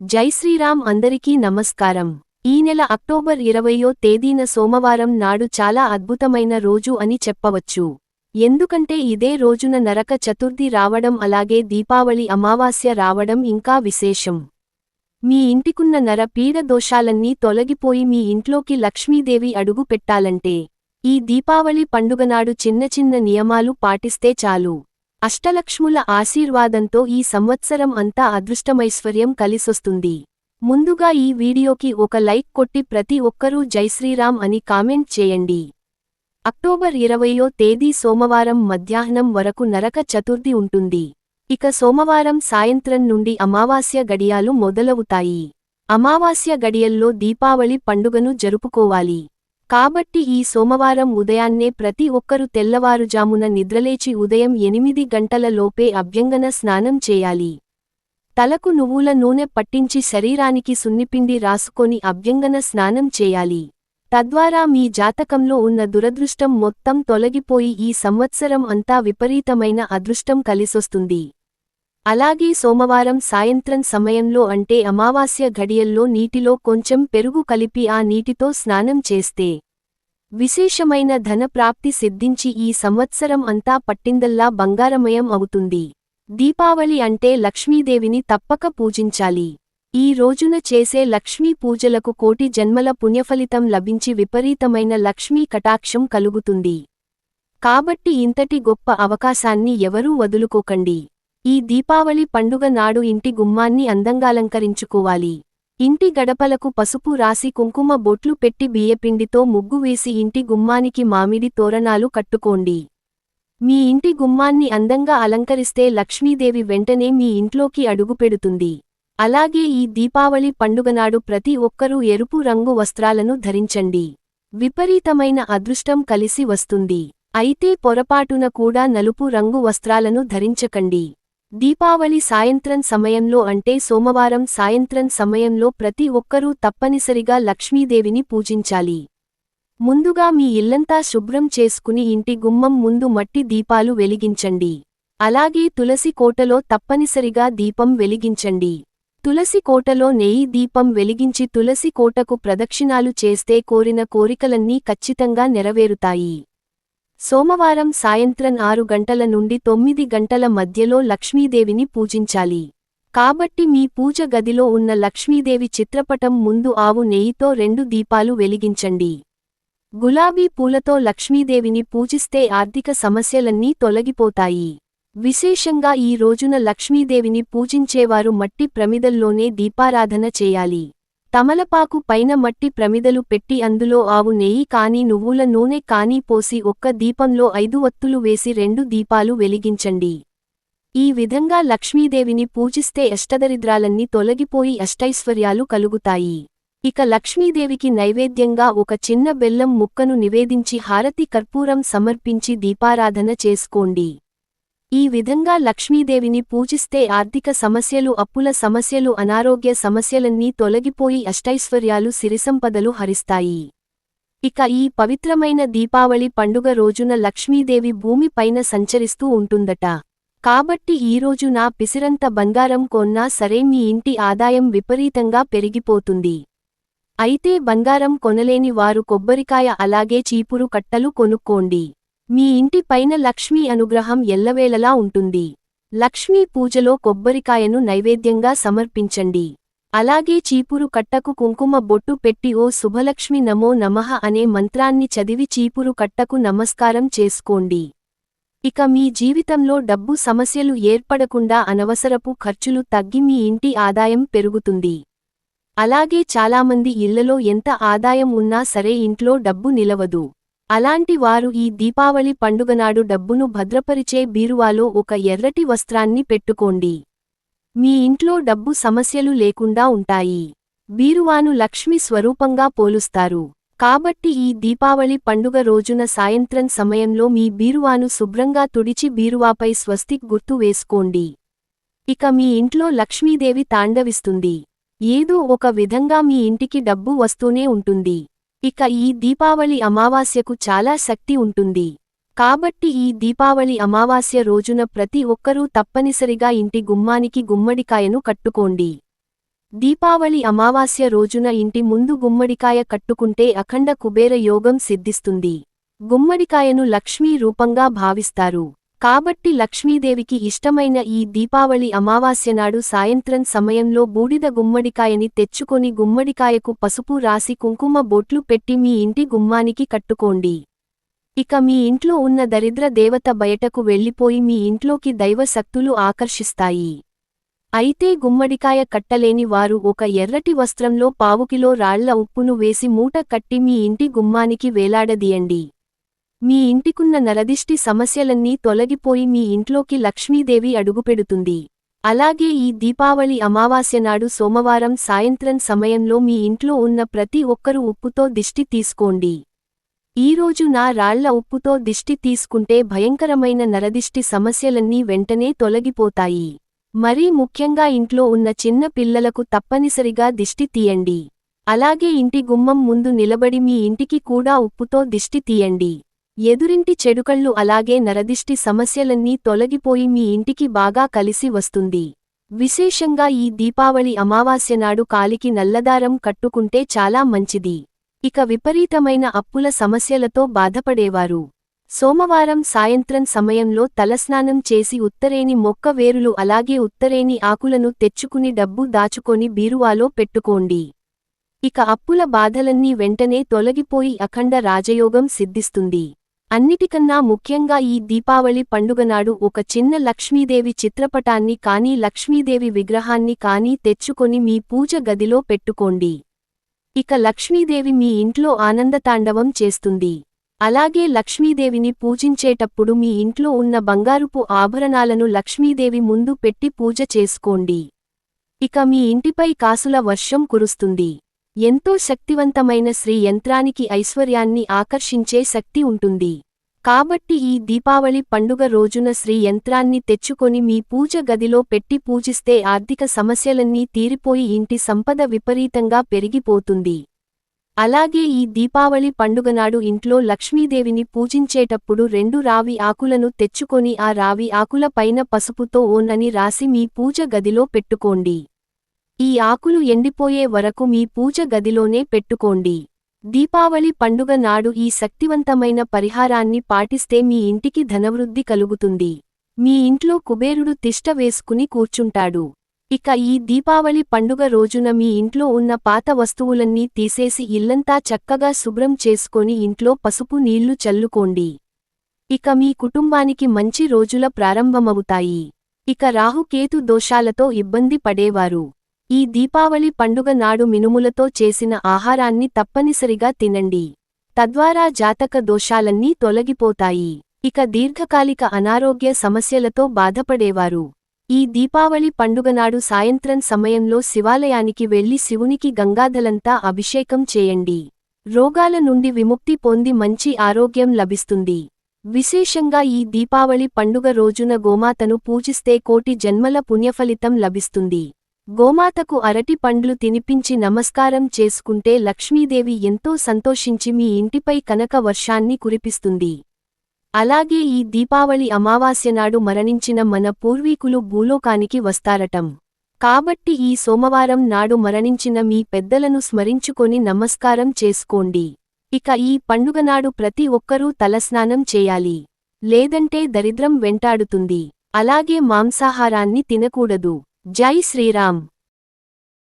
జై శ్రీరామ్. అందరికీ నమస్కారం. ఈ నెల అక్టోబర్ 20వ తేదీన సోమవారం నాడు చాలా అద్భుతమైన రోజు అని చెప్పవచ్చు. ఎందుకంటే ఇదే రోజున నరక చతుర్థి రావడం అలాగే దీపావళి అమావాస్య రావడం ఇంకా విశేషం. మీ ఇంటికున్న నర పీడ దోషాలన్నీ తొలగిపోయి మీ ఇంట్లోకి లక్ష్మీదేవి అడుగు పెట్టాలంటే ఈ దీపావళి పండుగనాడు చిన్న చిన్న నియమాలు పాటిస్తే చాలు. అష్టలక్ష్ముల ఆశీర్వాదంతో ఈ సంవత్సరం అంతా అదృష్టమైశ్వర్యం కలిసొస్తుంది. ముందుగా ఈ వీడియోకి ఒక లైక్ కొట్టి ప్రతి ఒక్కరూ జై శ్రీరామ్ అని కామెంట్ చేయండి. అక్టోబర్ 20వ తేదీ సోమవారం మధ్యాహ్నం వరకు నరక చతుర్థి ఉంటుంది. ఇక సోమవారం సాయంత్రం నుండి అమావాస్య గడియాలు మొదలవుతాయి. అమావాస్య గడియల్లో దీపావళి పండుగను జరుపుకోవాలి. కాబట్టి ఈ సోమవారం ఉదయాన్నే ప్రతి ఒక్కరు తెల్లవారుజామున నిద్రలేచి ఉదయం 8 గంటల లోపే అభ్యంగన స్నానం చేయాలి. తలకు నువ్వుల నూనె పట్టించి శరీరానికి సున్నిపిండి రాసుకొని అభ్యంగన స్నానం చేయాలి. తద్వారా మీ జాతకంలో ఉన్న దురదృష్టం మొత్తం తొలగిపోయి ఈ సంవత్సరం అంతా విపరీతమైన అదృష్టం కలిసొస్తుంది. అలాగే సోమవారం సాయంత్రం సమయంలో అంటే అమావాస్య ఘడియల్లో నీటిలో కొంచెం పెరుగు కలిపి ఆ నీటితో స్నానం చేస్తే విశేషమైన ధన ప్రాప్తి సిద్ధించి ఈ సంవత్సరం అంతా పట్టిందల్లా బంగారమయం అవుతుంది. దీపావళి అంటే లక్ష్మీదేవిని తప్పక పూజించాలి. ఈ రోజున చేసే లక్ష్మీ పూజలకు కోటి జన్మల పుణ్యఫలితం లభించి విపరీతమైన లక్ష్మీ కటాక్షం కలుగుతుంది. కాబట్టి ఇంతటి గొప్ప అవకాశాన్ని ఎవరూ వదులుకోకండి. ఈ దీపావళి పండుగ నాడు ఇంటి గుమ్మాన్ని అందంగాలంకరించుకోవాలి. ఇంటి గడపలకు పసుపు రాసి కుంకుమ బొట్లు పెట్టి బియ్యపిండితో ముగ్గు వేసి ఇంటి గుమ్మానికి మామిడి తోరణాలు కట్టుకోండి. మీ ఇంటి గుమ్మాన్ని అందంగా అలంకరిస్తే లక్ష్మీదేవి వెంటనే మీ ఇంట్లోకి అడుగుపెడుతుంది. అలాగే ఈ దీపావళి పండుగనాడు ప్రతి ఒక్కరూ ఎరుపు రంగు వస్త్రాలను ధరించండి. విపరీతమైన అదృష్టం కలిసి వస్తుంది. అయితే పొరపాటున కూడా నలుపు రంగు వస్త్రాలను ధరించకండి. దీపావళి సాయంత్రం సమయంలో అంటే సోమవారం సాయంత్రం సమయంలో ప్రతి ఒక్కరూ తప్పనిసరిగా లక్ష్మీదేవిని పూజించాలి. ముందుగా మీ ఇల్లంతా శుభ్రం చేసుకుని ఇంటి గుమ్మం ముందు మట్టి దీపాలు వెలిగించండి. అలాగే తులసి కోటలో తప్పనిసరిగా దీపం వెలిగించండి. తులసి కోటలో నెయ్యి దీపం వెలిగించి తులసి కోటకు ప్రదక్షిణాలు చేస్తే కోరిన కోరికలన్నీ ఖచ్చితంగా నెరవేరుతాయి. సోమవారం సాయంత్రం 6 గంటల నుండి 9 గంటల మధ్యలో లక్ష్మీదేవిని పూజించాలి. కాబట్టి మీ పూజ గదిలో ఉన్న లక్ష్మీదేవి చిత్రపటం ముందు ఆవు నెయ్యితో 2 దీపాలు వెలిగించండి. గులాబీ పూలతో లక్ష్మీదేవిని పూజిస్తే ఆర్థిక సమస్యలన్నీ తొలగిపోతాయి. విశేషంగా ఈ రోజున లక్ష్మీదేవిని పూజించేవారు మట్టి ప్రమిదల్లోనే దీపారాధన చేయాలి. తమలపాకు పైన మట్టి ప్రమిదలు పెట్టి అందులో ఆవు నెయ్యి కానీ నువ్వుల నూనె కానీ పోసి ఒక్క దీపంలో 5 ఒత్తులు వేసి 2 దీపాలు వెలిగించండి. ఈ విధంగా లక్ష్మీదేవిని పూజిస్తే అష్టదరిద్రాలన్నీ తొలగిపోయి అష్టైశ్వర్యాలు కలుగుతాయి. ఇక లక్ష్మీదేవికి నైవేద్యంగా ఒక చిన్న బెల్లం ముక్కను నివేదించి హారతి కర్పూరం సమర్పించి దీపారాధన చేసుకోండి. ఈ విధంగా లక్ష్మీదేవిని పూజిస్తే ఆర్థిక సమస్యలు అప్పుల సమస్యలు అనారోగ్య సమస్యలన్నీ తొలగిపోయి అష్టైశ్వర్యాలు సిరిసంపదలు హరిస్తాయి. ఇక ఈ పవిత్రమైన దీపావళి పండుగ రోజున లక్ష్మీదేవి భూమి పైన సంచరిస్తూ ఉంటుందట. కాబట్టి ఈరోజు నా పిసిరంత బంగారం కొన్నా సరే మీ ఇంటి ఆదాయం విపరీతంగా పెరిగిపోతుంది. అయితే బంగారం కొనలేని వారు కొబ్బరికాయ అలాగే చీపురు కట్టలు కొనుక్కోండి. మీ ఇంటి పైన లక్ష్మీ అనుగ్రహం ఎల్లవేళలా ఉంటుంది. లక్ష్మీ పూజలో కొబ్బరికాయను నైవేద్యంగా సమర్పించండి. అలాగే చీపురు కట్టకు కుంకుమ బొట్టు పెట్టి ఓ శుభలక్ష్మి నమో నమః అనే మంత్రాన్ని చదివి చీపురు కట్టకు నమస్కారం చేసుకోండి. ఇక మీ జీవితంలో డబ్బు సమస్యలు ఏర్పడకుండా అనవసరపు ఖర్చులు తగ్గి మీ ఇంటి ఆదాయం పెరుగుతుంది. అలాగే చాలామంది ఇళ్లలో ఎంత ఆదాయం ఉన్నా సరే ఇంట్లో డబ్బు నిలవదు. అలాంటి వారు ఈ దీపావళి పండుగనాడు డబ్బును భద్రపరిచే బీరువాలో ఒక ఎర్రటి వస్త్రాన్ని పెట్టుకోండి. మీ ఇంట్లో డబ్బు సమస్యలు లేకుండా ఉంటాయి. బీరువాను లక్ష్మి స్వరూపంగా పోలుస్తారు. కాబట్టి ఈ దీపావళి పండుగ రోజున సాయంత్రం సమయంలో మీ బీరువాను శుభ్రంగా తుడిచి బీరువాపై స్వస్తిక్ గుర్తు వేసుకోండి. ఇక మీ ఇంట్లో లక్ష్మీదేవి తాండవిస్తుంది. ఏదో ఒక విధంగా మీ ఇంటికి డబ్బు వస్తూనే ఉంటుంది. ఇక ఈ దీపావళి అమావాస్యకు చాలా శక్తి ఉంటుంది. కాబట్టి ఈ దీపావళి అమావాస్య రోజున ప్రతి ఒక్కరూ తప్పనిసరిగా ఇంటి గుమ్మానికి గుమ్మడికాయను కట్టుకోండి. దీపావళి అమావాస్య రోజున ఇంటి ముందు గుమ్మడికాయ కట్టుకుంటే అఖండ కుబేర యోగం సిద్ధిస్తుంది. గుమ్మడికాయను లక్ష్మీ రూపంగా భావిస్తారు. కాబట్టి లక్ష్మీదేవికి ఇష్టమైన ఈ దీపావళి అమావాస్యనాడు సాయంత్రం సమయంలో బూడిద గుమ్మడికాయని తెచ్చుకొని గుమ్మడికాయకు పసుపు రాసి కుంకుమ బొట్లు పెట్టి మీ ఇంటి గుమ్మానికి కట్టుకోండి. ఇక మీ ఇంట్లో ఉన్న దరిద్ర దేవత బయటకు వెళ్ళిపోయి మీ ఇంట్లోకి దైవ శక్తులు ఆకర్షిస్తాయి. అయితే గుమ్మడికాయ కట్టలేని వారు ఒక ఎర్రటి వస్త్రంలో పావుకిలో రాళ్ల ఉప్పును వేసి మూట కట్టి మీ ఇంటి గుమ్మానికి వేలాడదీయండి. మీ ఇంటికున్న నరదిష్టి సమస్యలన్నీ తొలగిపోయి మీ ఇంట్లోకి లక్ష్మీదేవి అడుగుపెడుతుంది. అలాగే ఈ దీపావళి అమావాస్యనాడు సోమవారం సాయంత్రం సమయంలో మీ ఇంట్లో ఉన్న ప్రతి ఒక్కరూ ఉప్పుతో దిష్టి తీసుకోండి. ఈరోజు రాళ్ల ఉప్పుతో దిష్టి తీసుకుంటే భయంకరమైన నరదిష్టి సమస్యలన్నీ వెంటనే తొలగిపోతాయి. మరీ ముఖ్యంగా ఇంట్లో ఉన్న చిన్న పిల్లలకు తప్పనిసరిగా దిష్టి తీయండి. అలాగే ఇంటి గుమ్మం ముందు నిలబడి మీ ఇంటికి కూడా ఉప్పుతో దిష్టి తీయండి. ఎదురింటి చెడుకళ్ళు అలాగే నరదిష్టి సమస్యలన్నీ తొలగిపోయి మీ ఇంటికి బాగా కలిసి వస్తుంది. విశేషంగా ఈ దీపావళి అమావాస్యనాడు కాలికి నల్లదారం కట్టుకుంటే చాలా మంచిది. ఇక విపరీతమైన అప్పుల సమస్యలతో బాధపడేవారు సోమవారం సాయంత్రం సమయంలో తలస్నానం చేసి ఉత్తరేణి మొక్క వేరులు అలాగే ఉత్తరేణి ఆకులను తెచ్చుకుని డబ్బు దాచుకొని బీరువాలో పెట్టుకోండి. ఇక అప్పుల బాధలన్నీ వెంటనే తొలగిపోయి అఖండ రాజయోగం సిద్ధిస్తుంది. అన్నిటికన్నా ముఖ్యంగా ఈ దీపావళి పండుగనాడు ఒక చిన్న లక్ష్మీదేవి చిత్రపటాన్ని కానీ లక్ష్మీదేవి విగ్రహాన్ని కానీ తెచ్చుకొని మీ పూజ గదిలో పెట్టుకోండి. ఇక లక్ష్మీదేవి మీ ఇంట్లో ఆనందతాండవం చేస్తుంది. అలాగే లక్ష్మీదేవిని పూజించేటప్పుడు మీ ఇంట్లో ఉన్న బంగారుపు ఆభరణాలను లక్ష్మీదేవి ముందు పెట్టి పూజ చేసుకోండి. ఇక మీ ఇంటిపై కాసుల వర్షం కురుస్తుంది. ఎంతో శక్తివంతమైన శ్రీ యంత్రానికి ఐశ్వర్యాన్ని ఆకర్షించే శక్తి ఉంటుంది. కాబట్టి ఈ దీపావళి పండుగ రోజున శ్రీ యంత్రాన్ని తెచ్చుకొని మీ పూజ గదిలో పెట్టి పూజిస్తే ఆర్థిక సమస్యలన్నీ తీరిపోయి ఇంటి సంపద విపరీతంగా పెరిగిపోతుంది. అలాగే ఈ దీపావళి పండుగనాడు ఇంట్లో లక్ష్మీదేవిని పూజించేటప్పుడు 2 రావి ఆకులను తెచ్చుకొని ఆ రావి ఆకుల పైన పసుపుతో ఓం అని రాసి మీ పూజ గదిలో పెట్టుకోండి. ఈ ఆకులు ఎండిపోయే వరకు మీ పూజ గదిలోనే పెట్టుకోండి. దీపావళి పండుగ నాడు ఈ శక్తివంతమైన పరిహారాన్ని పాటిస్తే మీ ఇంటికి ధనవృద్ధి కలుగుతుంది. మీ ఇంట్లో కుబేరుడు తిష్ట వేసుకుని కూర్చుంటాడు. ఇక ఈ దీపావళి పండుగ రోజున మీ ఇంట్లో ఉన్న పాత వస్తువులన్నీ తీసేసి ఇల్లంతా చక్కగా శుభ్రం చేసుకొని ఇంట్లో పసుపు నీళ్లు చల్లుకోండి. ఇక మీ కుటుంబానికి మంచి రోజుల ప్రారంభమవుతాయి. ఇక రాహుకేతు దోషాలతో ఇబ్బంది పడేవారు ఈ దీపావళి పండుగ నాడు మినుములతో చేసిన ఆహారాన్ని తప్పనిసరిగా తినండి. తద్వారా జాతక దోషాలన్నీ తొలగిపోతాయి. ఇక దీర్ఘకాలిక అనారోగ్య సమస్యలతో బాధపడేవారు ఈ దీపావళి పండుగనాడు సాయంత్రం సమయంలో శివాలయానికి వెళ్లి శివునికి గంగాధలంతా అభిషేకం చేయండి. రోగాల నుండి విముక్తి పొంది మంచి ఆరోగ్యం లభిస్తుంది. విశేషంగా ఈ దీపావళి పండుగ రోజున గోమాతను పూజిస్తే కోటి జన్మల పుణ్యఫలితం లభిస్తుంది. గోమాతకు అరటి పండ్లు తినిపించి నమస్కారం చేసుకుంటే లక్ష్మీదేవి ఎంతో సంతోషించి మీ ఇంటిపై కనక వర్షాన్ని కురిపిస్తుంది. అలాగే ఈ దీపావళి అమావాస్యనాడు మరణించిన మన పూర్వీకులు భూలోకానికి వస్తారటం. కాబట్టి ఈ సోమవారం నాడు మరణించిన మీ పెద్దలను స్మరించుకొని నమస్కారం చేసుకోండి. ఇక ఈ పండుగనాడు ప్రతి ఒక్కరూ తలస్నానం చేయాలి. లేదంటే దరిద్రం వెంటాడుతుంది. అలాగే మాంసాహారాన్ని తినకూడదు. జై శ్రీరామ్.